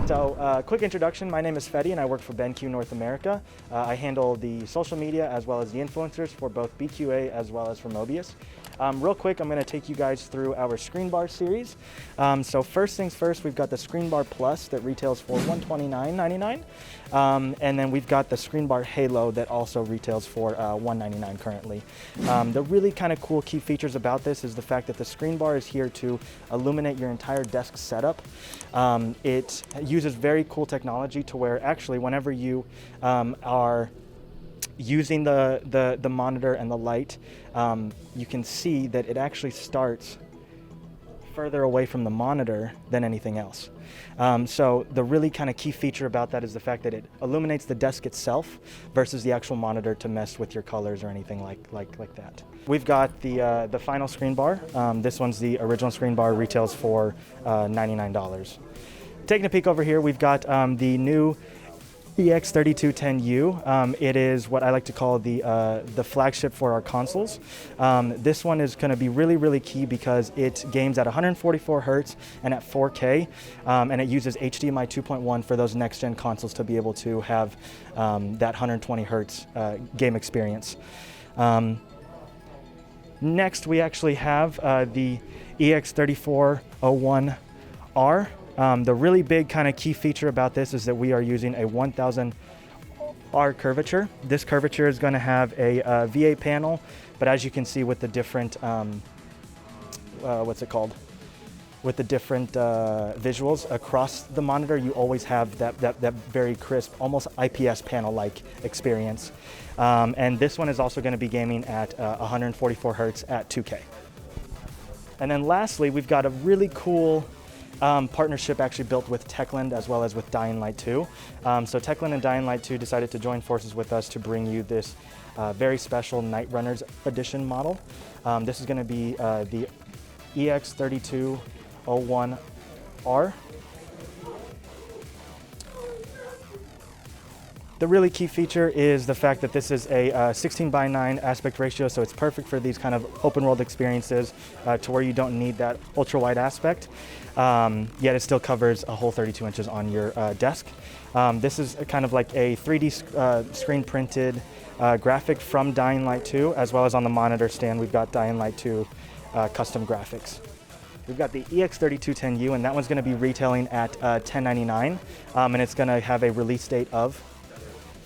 So, quick introduction, my name is Fetty and I work for BenQ North America. I handle the social media as well as the influencers for both BQA as well as for MOBIUZ. Real quick, I'm going to take you guys through our screen bar series. So first things first, we've got the Screen Bar Plus that retails for $129.99. And then we've got the Screen Bar Halo that also retails for $199 currently. The really kind of cool key features about this is the fact that the screen bar is here to illuminate your entire desk setup. It uses very cool technology to where actually whenever you are using the monitor and the light, you can see that it actually starts further away from the monitor than anything else. So the really kind of key feature about that is the fact that it illuminates the desk itself versus the actual monitor to mess with your colors or anything like that. We've got the final screen bar. This one's the original screen bar, retails for $99. Taking a peek over here, we've got the new EX3210U. It is what I like to call the flagship for our consoles. This one is going to be really key because it games at 144 Hertz and at 4K, and it uses HDMI 2.1 for those next-gen consoles to be able to have that 120 Hertz game experience. Next, we actually have the EX3401R. The really big kind of key feature about this is that we are using a 1000 R curvature. This curvature is going to have a V8 panel, but as you can see with the different, with the different visuals across the monitor, you always have that very crisp, almost IPS panel-like experience. And this one is also going to be gaming at 144 Hertz at 2K. And then lastly, we've got a really cool partnership actually built with Techland as well as with Dying Light 2. So Techland and Dying Light 2 decided to join forces with us to bring you this very special Night Runners edition model. This is going to be the EX3201R. The really key feature is the fact that this is a 16:9 aspect ratio, so it's perfect for these kind of open world experiences to where you don't need that ultra wide aspect, yet it still covers a whole 32 inches on your desk. This is kind of like a 3D screen printed graphic from Dying Light 2, as well as on the monitor stand we've got Dying Light 2 custom graphics. We've got the EX3210U, and that one's going to be retailing at $1099, and it's going to have a release date of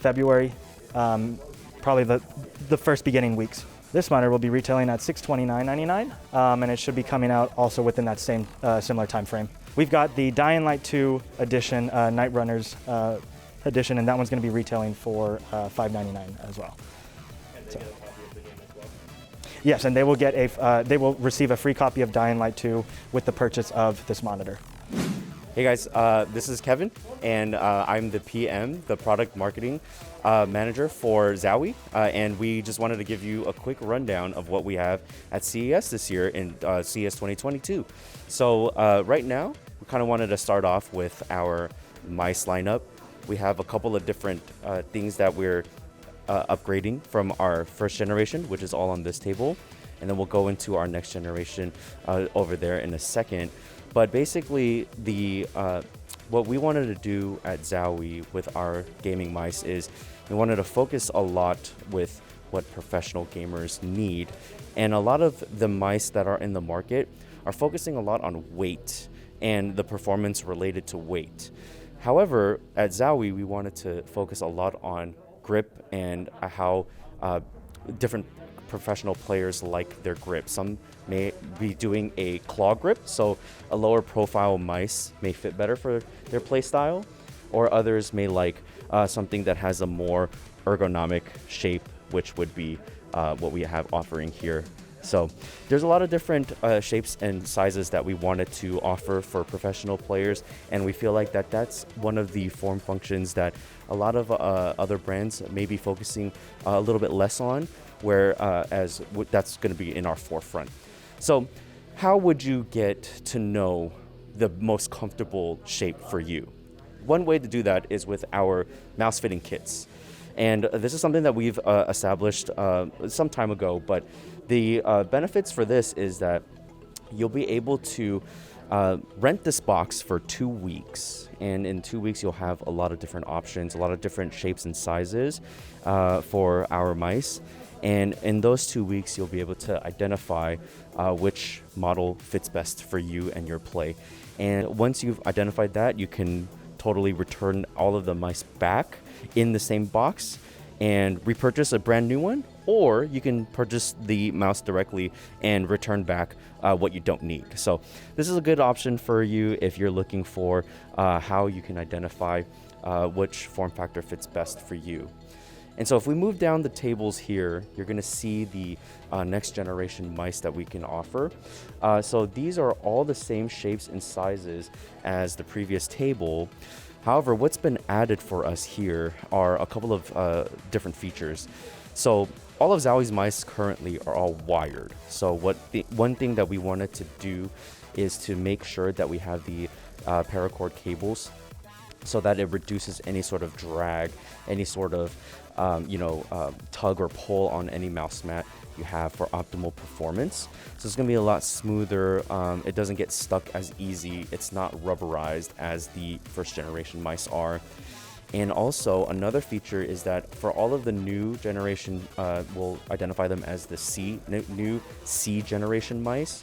February, probably the first beginning weeks. This monitor will be retailing at $629.99, and it should be coming out also within that same similar time frame. We've got the Dying Light 2 edition, Night Runners edition, and that one's going to be retailing for $599 as well. And they get a copy of the game as well? Yes, and they will get they will receive a free copy of Dying Light 2 with the purchase of this monitor. Hey guys, this is Kevin, and I'm the PM, the product marketing manager for ZOWIE, and we just wanted to give you a quick rundown of what we have at CES this year in CES 2022. So right now, we kind of wanted to start off with our mice lineup. We have a couple of different things that we're upgrading from our first generation, which is all on this table, and then we'll go into our next generation over there in a second. But basically, what we wanted to do at ZOWIE with our gaming mice is we wanted to focus a lot with what professional gamers need. And a lot of the mice that are in the market are focusing a lot on weight and the performance related to weight. However, at ZOWIE, we wanted to focus a lot on grip and how different professional players like their grip. Some may be doing a claw grip, so a lower profile mice may fit better for their play style, or others may like something that has a more ergonomic shape, which would be what we have offering here. So there's a lot of different shapes and sizes that we wanted to offer for professional players, and we feel like that's one of the form functions that a lot of other brands may be focusing a little bit less on, whereas that's going to be in our forefront. So how would you get to know the most comfortable shape for you? One way to do that is with our mouse fitting kits. And this is something that we've established some time ago, but the benefits for this is that you'll be able to rent this box for 2 weeks. And in 2 weeks, you'll have a lot of different options, a lot of different shapes and sizes for our mice. And in those 2 weeks, you'll be able to identify which model fits best for you and your play. And once you've identified that, you can totally return all of the mice back in the same box and repurchase a brand new one, or you can purchase the mouse directly and return back what you don't need. So this is a good option for you if you're looking for how you can identify which form factor fits best for you. And so if we move down the tables here, you're going to see the next generation mice that we can offer. So these are all the same shapes and sizes as the previous table. However, what's been added for us here are a couple of different features. So all of ZOWIE's mice currently are all wired. So one thing that we wanted to do is to make sure that we have the paracord cables so that it reduces any sort of drag, any sort of tug or pull on any mouse mat you have for optimal performance. So it's going to be a lot smoother. It doesn't get stuck as easy. It's not rubberized as the first generation mice are. And also another feature is that for all of the new generation, we'll identify them as the new C generation mice.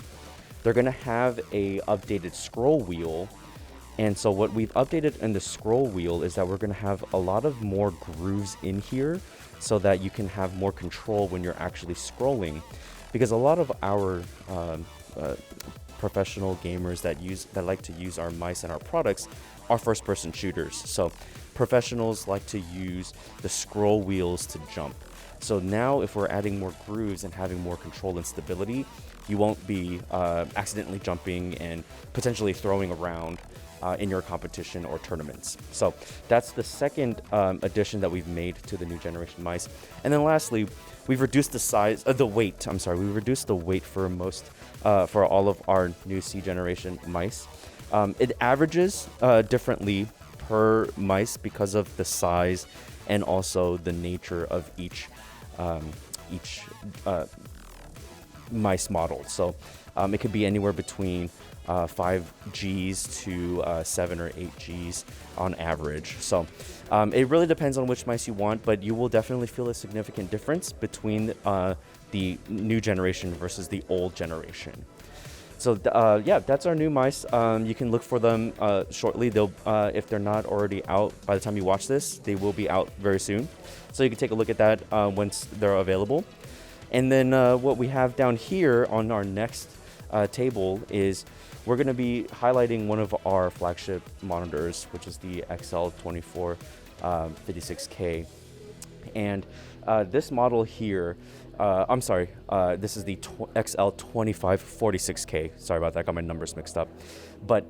They're going to have a updated scroll wheel. And so what we've updated in the scroll wheel is that we're going to have a lot of more grooves in here so that you can have more control when you're actually scrolling. Because a lot of our professional gamers that like to use our mice and our products are first-person shooters. So professionals like to use the scroll wheels to jump. So now if we're adding more grooves and having more control and stability, you won't be accidentally jumping and potentially throwing around in your competition or tournaments. So that's the second addition that we've made to the new generation mice. And then lastly, we've reduced the weight. We reduced the weight for for all of our new C generation mice. It averages differently per mice because of the size and also the nature of each mice model. So it could be anywhere between 5 Gs to 7 or 8 Gs on average. So it really depends on which mice you want, but you will definitely feel a significant difference between the new generation versus the old generation. So yeah, that's our new mice. You can look for them shortly. They'll, if they're not already out by the time you watch this, they will be out very soon. So you can take a look at that once they're available. And then what we have down here on our next table is we're going to be highlighting one of our flagship monitors, which is the XL2456K. And this model here, this is the XL2546K. Sorry about that, got my numbers mixed up. But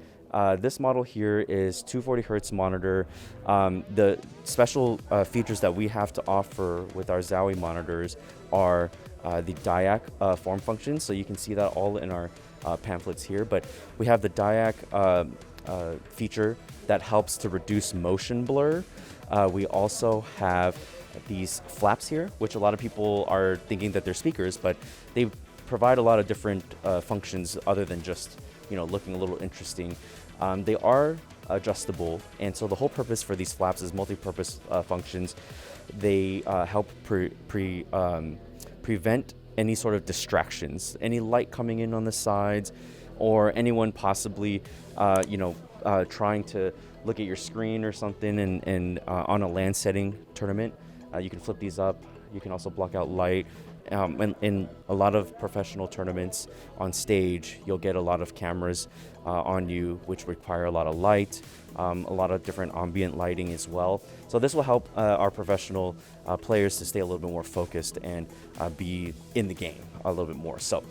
this model here is 240 hertz monitor. The special features that we have to offer with our ZOWIE monitors are the dyac form function. So you can see that all in our pamphlets here, but we have the dyac feature that helps to reduce motion blur. We also have these flaps here, which a lot of people are thinking that they're speakers, but they provide a lot of different functions other than just looking a little interesting. They are adjustable, and so the whole purpose for these flaps is multi-purpose functions. They help prevent any sort of distractions, any light coming in on the sides, or anyone possibly trying to look at your screen or something and on a land setting tournament. You can flip these up. You can also block out light. In a lot of professional tournaments on stage, you'll get a lot of cameras on you, which require a lot of light, a lot of different ambient lighting as well. So this will help our professional players to stay a little bit more focused and be in the game a little bit more. So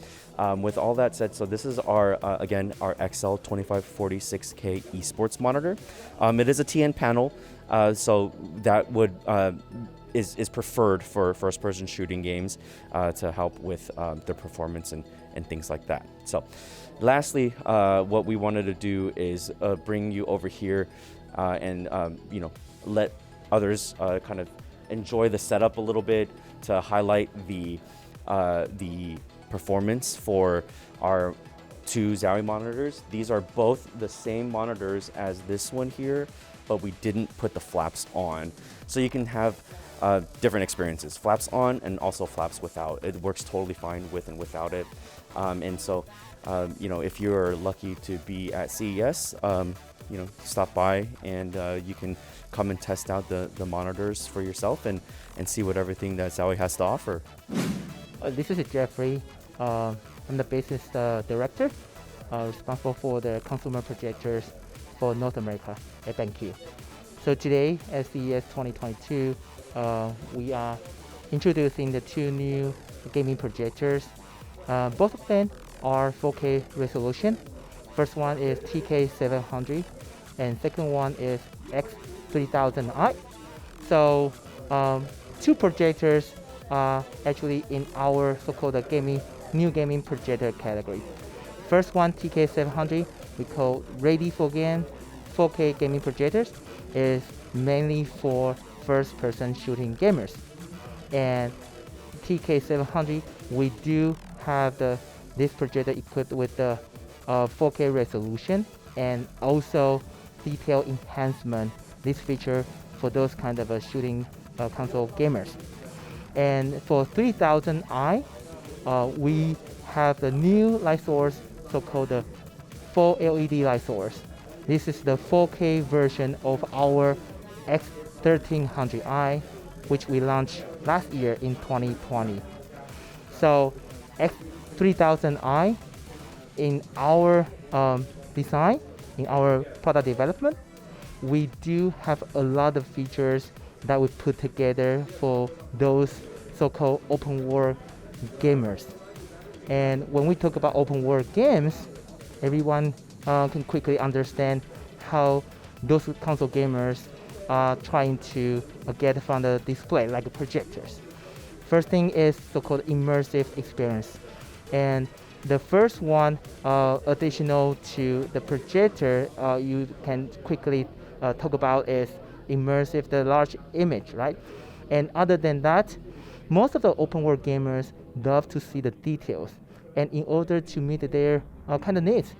with all that said, so this is our, again, our XL2546K esports monitor. It is a TN panel, so that would is preferred for first-person shooting games to help with the performance and things like that. So lastly, what we wanted to do is bring you over here and let others kind of enjoy the setup a little bit, to highlight the performance for our two ZOWIE monitors. These are both the same monitors as this one here, but we didn't put the flaps on. So you can have different experiences, flaps on and also flaps without. It works totally fine with and without it. And so, you know, if you're lucky to be at CES, you know, stop by and you can come and test out the monitors for yourself and see what everything that ZOWIE has to offer. This is Jeffrey. I'm the business director, responsible for the consumer projectors for North America at BenQ. So today at CES 2022, we are introducing the two new gaming projectors. Both of them are 4K resolution. First one is TK700 and second one is X3000i. So two projectors are actually in our so-called new gaming projector category. First one, TK700, we call ready for game 4K gaming projectors, is mainly for first-person shooting gamers. And TK700, we do have this projector equipped with the 4K resolution and also detail enhancement. This feature for those kind of shooting console gamers. And for 3000i, we have the new light source, so-called the full LED light source. This is the 4K version of our X1300i, which we launched last year in 2020. So X3000i, in our design, in our product development, we do have a lot of features that we put together for those so-called open world gamers. And when we talk about open world games, everyone can quickly understand how those console gamers are trying to get from the display, like projectors. First thing is so-called immersive experience. And the first one, additional to the projector, you can quickly talk about is immersive, the large image, right? And other than that, most of the open world gamers love to see the details. And in order to meet their kind of needs,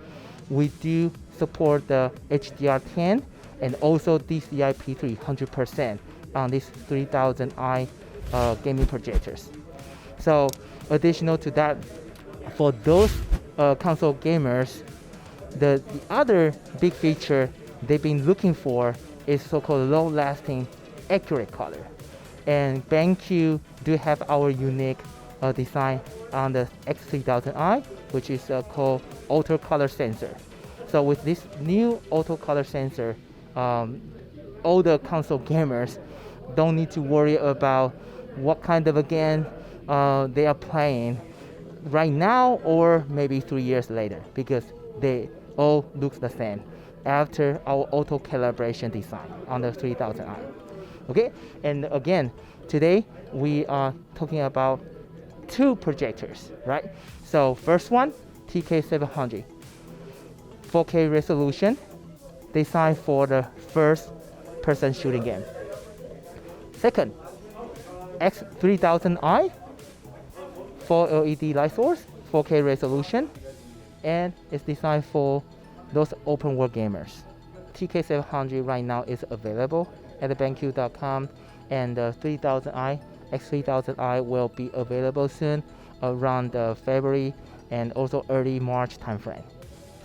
we do support the HDR10 and also DCI P3 100% on these 3000i gaming projectors. So additional to that, for those console gamers, the other big feature they've been looking for is so-called low-lasting, accurate color. And BenQ do have our unique design on the X3000i, which is called auto color sensor. So with this new auto color sensor, all the console gamers don't need to worry about what kind of a game they are playing right now or maybe 3 years later, because they all look the same after our auto calibration design on the 3000i. Okay, and again, today we are talking about two projectors, right? So first one, TK700, 4K resolution, designed for the first person shooting game. Second, X3000i, full LED light source, 4K resolution, and it's designed for those open world gamers. TK700 right now is available at BenQ.com, and the 3000i, X3000i will be available soon around February and also early March timeframe.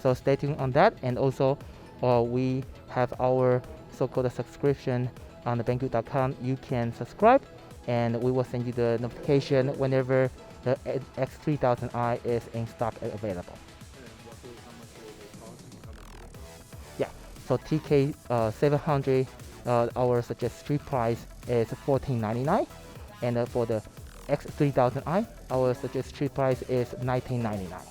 So stay tuned on that. And also we have our so-called subscription on the BenQ.com. You can subscribe and we will send you the notification whenever the X3000i is in stock and available. Yeah, so TK700, our suggested street price is $14.99, and for the X3000i, our suggested street price is $19.99.